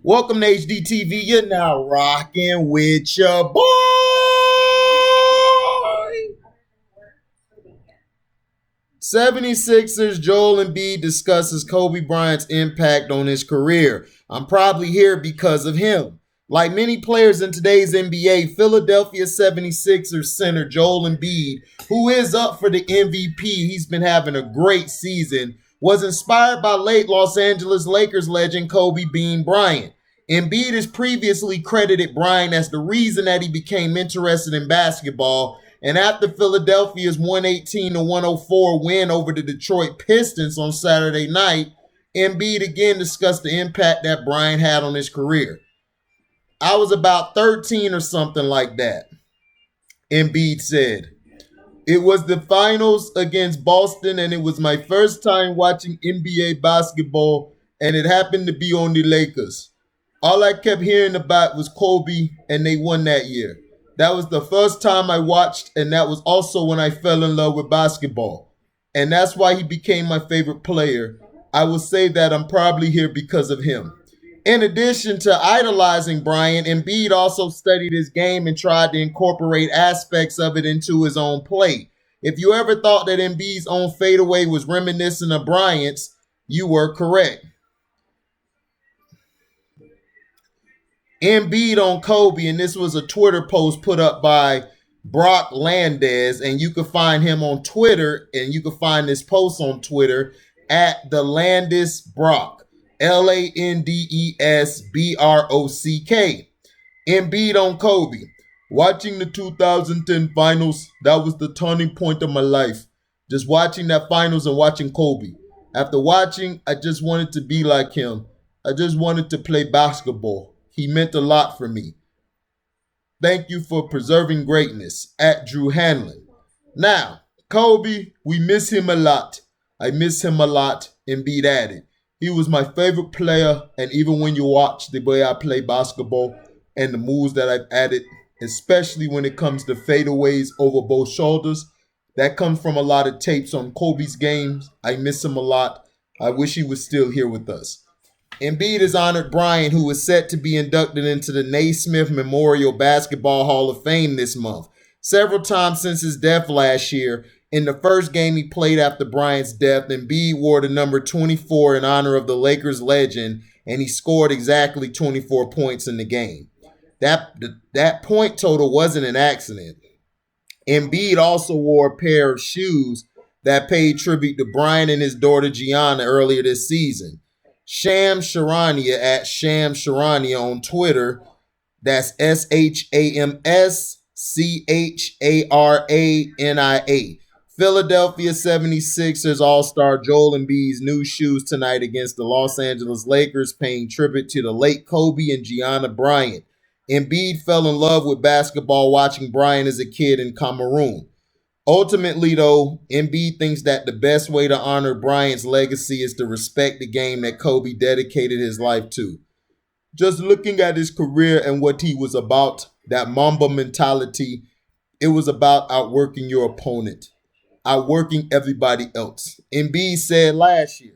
Welcome to HDTV. You're now rocking with your boy. 76ers Joel Embiid discusses Kobe Bryant's impact on his career. I'm probably here because of him. Like many players in today's NBA, Philadelphia 76ers center Joel Embiid, who is up for the MVP, he's been having a great season, was inspired by late Los Angeles Lakers legend Kobe Bean Bryant. Embiid has previously credited Bryant as the reason that he became interested in basketball, and after Philadelphia's 118-104 win over the Detroit Pistons on Saturday night, Embiid again discussed the impact that Bryant had on his career. I was about 13 or something like that, Embiid said. It was the finals against Boston, and it was my first time watching NBA basketball, and it happened to be on the Lakers. All I kept hearing about was Kobe, and they won that year. That was the first time I watched, and that was also when I fell in love with basketball. And that's why he became my favorite player. I will say that I'm probably here because of him. In addition to idolizing Bryant, Embiid also studied his game and tried to incorporate aspects of it into his own play. If you ever thought that Embiid's own fadeaway was reminiscent of Bryant's, you were correct. Embiid on Kobe, and this was a Twitter post put up by Brock Landez, and you can find him on Twitter, and you can find this post on Twitter at the Landis Brock, LANDESBROCK. Embiid on Kobe. Watching the 2010 finals, that was the turning point of my life. Just watching that finals and watching Kobe. After watching, I just wanted to be like him. I just wanted to play basketball. He meant a lot for me. Thank you for preserving greatness. At Drew Hanlon. Now, Kobe, we miss him a lot. I miss him a lot. Embiid added. He was my favorite player, and even when you watch the way I play basketball and the moves that I've added, especially when it comes to fadeaways over both shoulders, that comes from a lot of tapes on Kobe's games. I miss him a lot. I wish he was still here with us. Embiid has honored Bryant, who is set to be inducted into the Naismith Memorial Basketball Hall of Fame this month. Several times since his death last year, in the first game he played after Bryant's death, Embiid wore the number 24 in honor of the Lakers legend, and he scored exactly 24 points in the game. That point total wasn't an accident. Embiid also wore a pair of shoes that paid tribute to Bryant and his daughter Gianna earlier this season. Sham Charania at Sham Charania on Twitter. That's SHAMSCHARANIA. Philadelphia 76ers All-Star Joel Embiid's new shoes tonight against the Los Angeles Lakers, paying tribute to the late Kobe and Gianna Bryant. Embiid fell in love with basketball watching Bryant as a kid in Cameroon. Ultimately, though, Embiid thinks that the best way to honor Bryant's legacy is to respect the game that Kobe dedicated his life to. Just looking at his career and what he was about, that Mamba mentality, it was about outworking your opponent, outworking everybody else. Embiid said last year,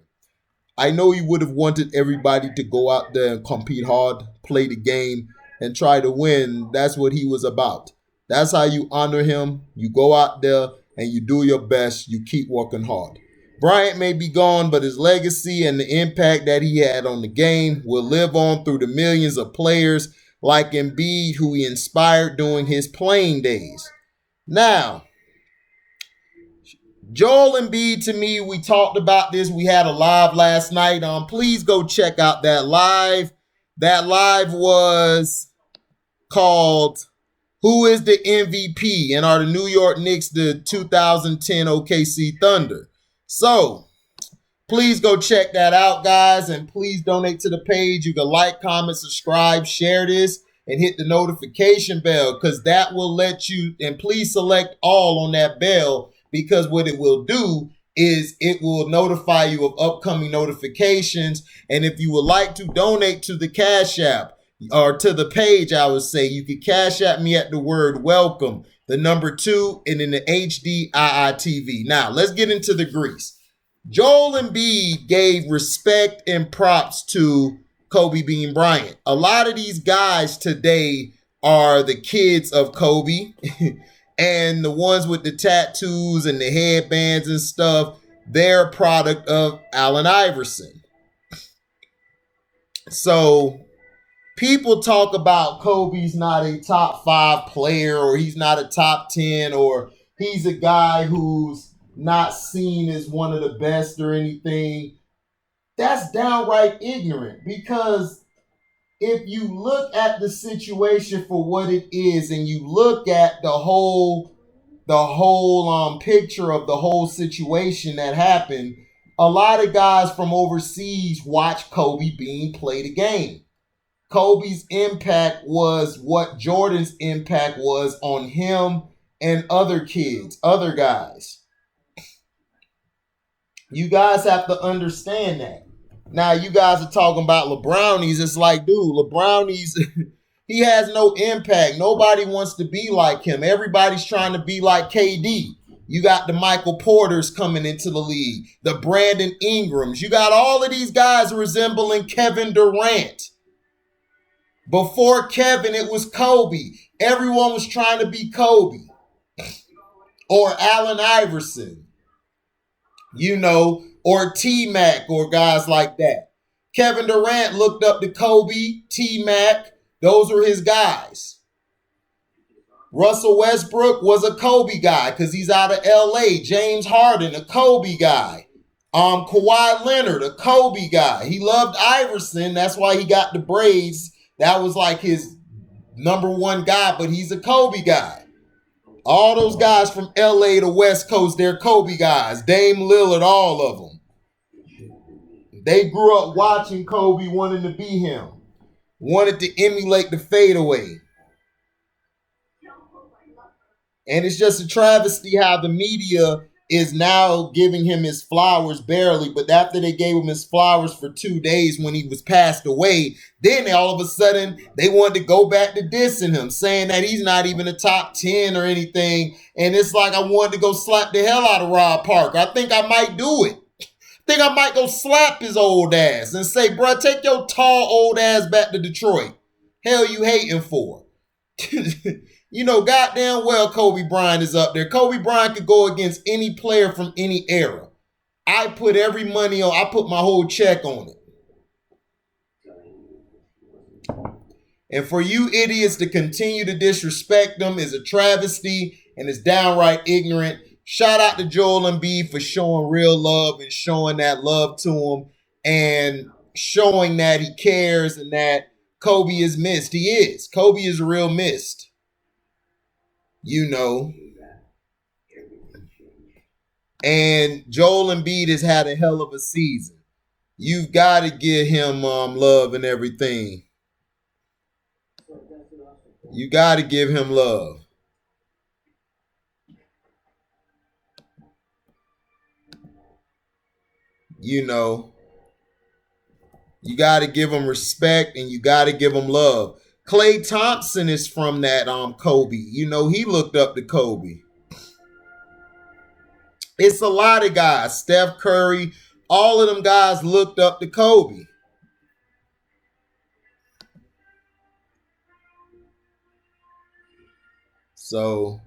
I know he would have wanted everybody to go out there and compete hard, play the game, and try to win. That's what he was about. That's how you honor him. You go out there and you do your best. You keep working hard. Bryant may be gone, but his legacy and the impact that he had on the game will live on through the millions of players like Embiid, who he inspired during his playing days. Now, Joel Embiid, to me, we talked about this. We had a live last night. Please go check out that live. That live was called Who is the MVP? And are the New York Knicks the 2010 OKC Thunder? So, please go check that out, guys, and please donate to the page. You can like, comment, subscribe, share this, and hit the notification bell, because that will let you, and please select all on that bell, because what it will do is it will notify you of upcoming notifications. And if you would like to donate to the Cash App, or to the page, I would say, you can Cash App me at the word welcome, the number 2, and then the HDIITV. Now, let's get into the grease. Joel Embiid gave respect and props to Kobe Bean Bryant. A lot of these guys today are the kids of Kobe and the ones with the tattoos and the headbands and stuff, they're a product of Allen Iverson. So people talk about Kobe's not a top 5 player, or he's not a top 10, or he's a guy who's not seen as one of the best or anything. That's downright ignorant, because if you look at the situation for what it is, and you look at the whole picture of the whole situation that happened, a lot of guys from overseas watch Kobe Bean play the game. Kobe's impact was what Jordan's impact was on him and other kids, other guys. You guys have to understand that. Now, you guys are talking about LeBrownies. It's like, dude, LeBrownies, he has no impact. Nobody wants to be like him. Everybody's trying to be like KD. You got the Michael Porters coming into the league, the Brandon Ingrams. You got all of these guys resembling Kevin Durant. Before Kevin, it was Kobe. Everyone was trying to be Kobe or Allen Iverson, or T-Mac, or guys like that. Kevin Durant looked up to Kobe, T-Mac. Those were his guys. Russell Westbrook was a Kobe guy because he's out of LA. James Harden, a Kobe guy. Kawhi Leonard, a Kobe guy. He loved Iverson. That's why he got the braids. That was like his number one guy, but he's a Kobe guy. All those guys from LA to West Coast, they're Kobe guys. Dame Lillard, all of them. They grew up watching Kobe, wanting to be him. Wanted to emulate the fadeaway. And it's just a travesty how the media is now giving him his flowers barely, but after they gave him his flowers for 2 days when he was passed away, then all of a sudden they wanted to go back to dissing him, saying that he's not even a top 10 or anything. And it's like, I wanted to go slap the hell out of Rob Parker. I think I might do it. I think I might go slap his old ass and say, bro, take your tall old ass back to Detroit. Hell you hating for? Goddamn well Kobe Bryant is up there. Kobe Bryant could go against any player from any era. I put every money on, I put my whole check on it. And for you idiots to continue to disrespect them is a travesty and is downright ignorant. Shout out to Joel Embiid for showing real love and showing that love to him and showing that he cares and that Kobe is missed. He is. Kobe is real missed. And Joel Embiid has had a hell of a season. You've got to give him love and everything. You got to give him love. You got to give him respect and you got to give him love. Klay Thompson is from that Kobe. He looked up to Kobe. It's a lot of guys. Steph Curry, all of them guys looked up to Kobe. So,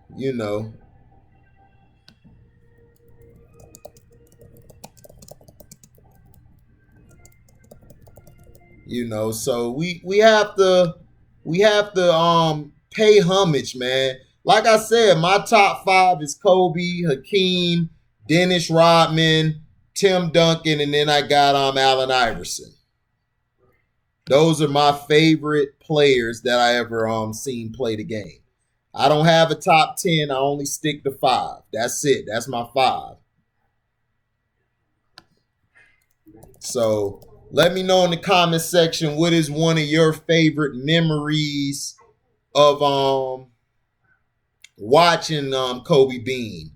so we have to pay homage, man. Like I said, my top 5 is Kobe, Hakeem, Dennis Rodman, Tim Duncan, and then I got Allen Iverson. Those are my favorite players that I ever seen play the game. I don't have a top 10. I only stick to 5. That's it. That's my 5. So let me know in the comment section what is one of your favorite memories of watching Kobe Bean.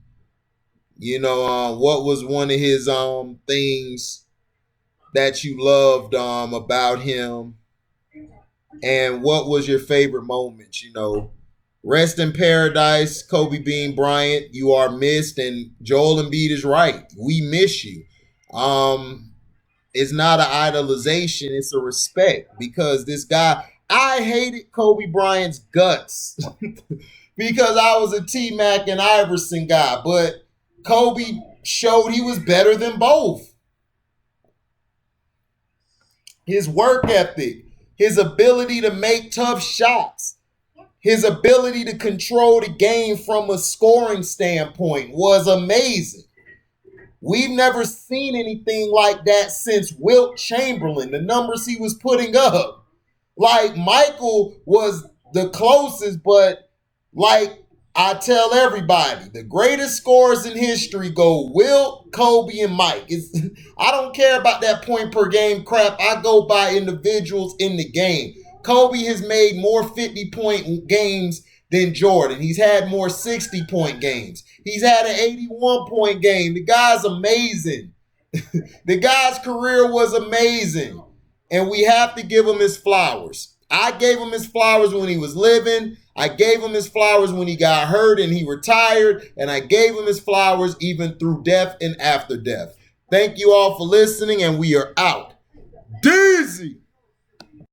What was one of his things that you loved about him, and what was your favorite moments? Rest in paradise, Kobe Bean Bryant. You are missed, and Joel Embiid is right. We miss you. It's not an idolization, it's a respect, because this guy, I hated Kobe Bryant's guts because I was a T-Mac and Iverson guy, but Kobe showed he was better than both. His work ethic, his ability to make tough shots, his ability to control the game from a scoring standpoint was amazing. We've never seen anything like that since Wilt Chamberlain, the numbers he was putting up. Like, Michael was the closest, but like I tell everybody, the greatest scorers in history go Wilt, Kobe, and Mike. I don't care about that point per game crap. I go by individuals in the game. Kobe has made more 50-point games than Jordan. He's had more 60-point games. He's had an 81-point game. The guy's amazing. The guy's career was amazing. And we have to give him his flowers. I gave him his flowers when he was living. I gave him his flowers when he got hurt and he retired. And I gave him his flowers even through death and after death. Thank you all for listening, and we are out. Dizzy!